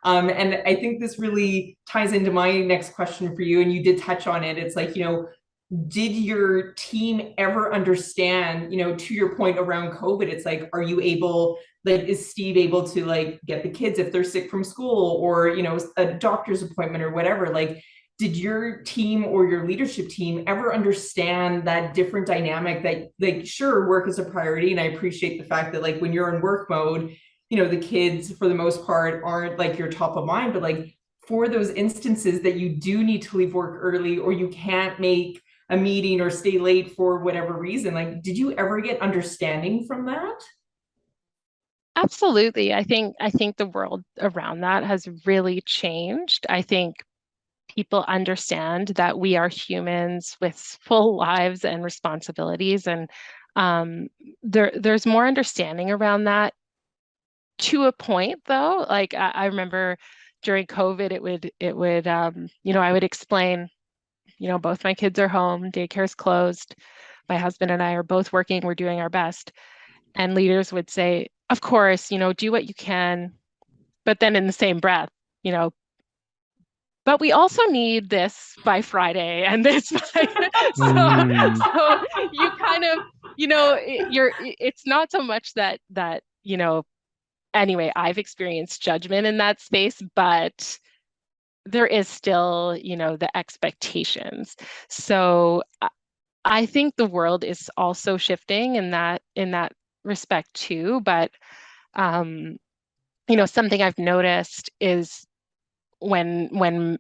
doing. And I think this really ties into my next question for you. And you did touch on it. It's like, did your team ever understand, to your point around COVID, it's like, are you able, like, is Steve able to like get the kids if they're sick from school or, a doctor's appointment or whatever? Like, did your team or your leadership team ever understand that different dynamic that, like, sure, work is a priority. And I appreciate the fact that, like, when you're in work mode, the kids for the most part aren't like your top of mind, but like for those instances that you do need to leave work early or you can't make a meeting or stay late for whatever reason, like, did you ever get understanding from that? Absolutely. I think the world around that has really changed. I think people understand that we are humans with full lives and responsibilities, and um, there's more understanding around that to a point, though. Like I remember during COVID, I would explain, both my kids are home, daycare's closed, my husband and I are both working, we're doing our best. And leaders would say, of course, do what you can, but then in the same breath, you know, but we also need this by Friday and this by so Mm, so you kind of, it's not so much that, anyway, I've experienced judgment in that space, but there is still, the expectations. So I think the world is also shifting in that respect too. But um, something I've noticed is when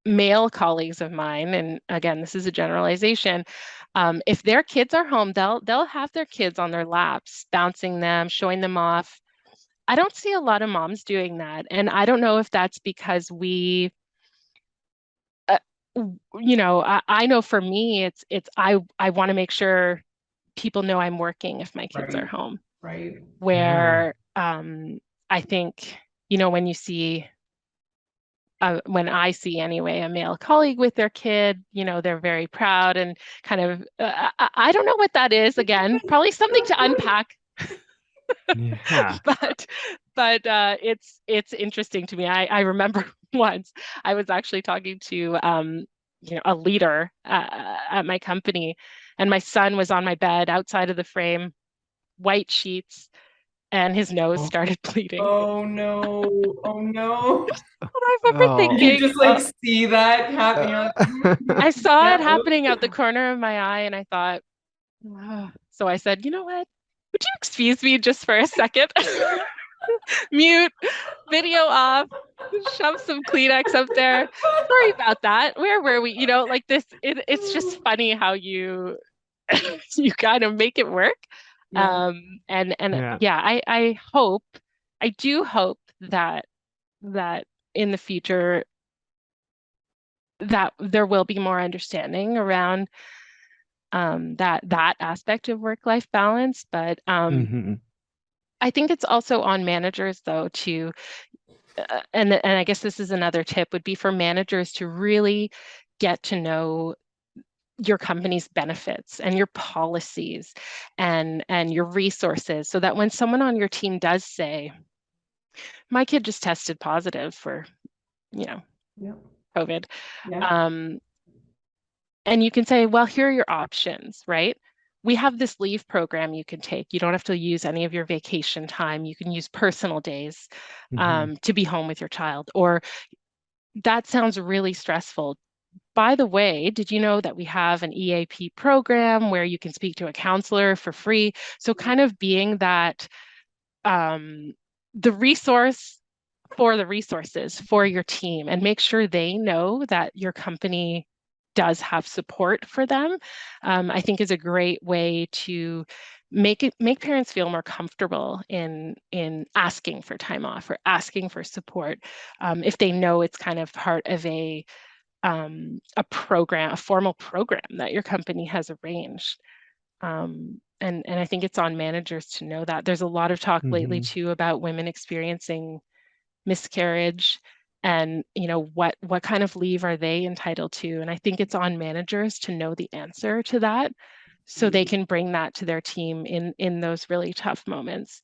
male colleagues of mine, and again, this is a generalization, if their kids are home, they'll have their kids on their laps, bouncing them, showing them off. I don't see a lot of moms doing that, and I don't know if that's because uh, I know for me, I want to make sure people know I'm working if my kids are Right, home. right. yeah. Where I think, when I see anyway a male colleague with their kid, they're very proud and kind of, I don't know what that is. Again, probably something to unpack, Yeah. but it's interesting to me. I remember once I was actually talking to a leader at my company, and my son was on my bed outside of the frame, white sheets, and his nose Oh, started bleeding. oh no, oh no. And I remember Oh. You thinking, just like see that happen. You're like, Uh, I saw yeah, it happening out the corner of my eye, and I thought, "Ugh." So I said, you know what? Would you excuse me just for a second? Mute, video off, shove some Kleenex up there. Sorry about that. Where were we? Like this, it's just funny how you you kind of make it work. yeah. And yeah. yeah, I do hope that in the future that there will be more understanding around that aspect of work-life balance. But Hmm. I think it's also on managers though to and I guess this is another tip would be for managers to really get to know your company's benefits and your policies and your resources so that when someone on your team does say, my kid just tested positive for, you know, Yeah. COVID, Yeah. um, and you can say, well, here are your options, right? We have this leave program you can take. You don't have to use any of your vacation time. You can use personal days Hmm. to be home with your child. Or that sounds really stressful. By the way, did you know that we have an EAP program where you can speak to a counselor for free? So kind of being that um, the resource for the resources for your team and make sure they know that your company does have support for them, I think is a great way to make parents feel more comfortable in asking for time off or asking for support if they know it's kind of part of a program, a formal program that your company has arranged. And I think it's on managers to know that. There's a lot of talk lately Hmm. too about women experiencing miscarriage and what kind of leave are they entitled to. And I think it's on managers to know the answer to that so they can bring that to their team in those really tough moments.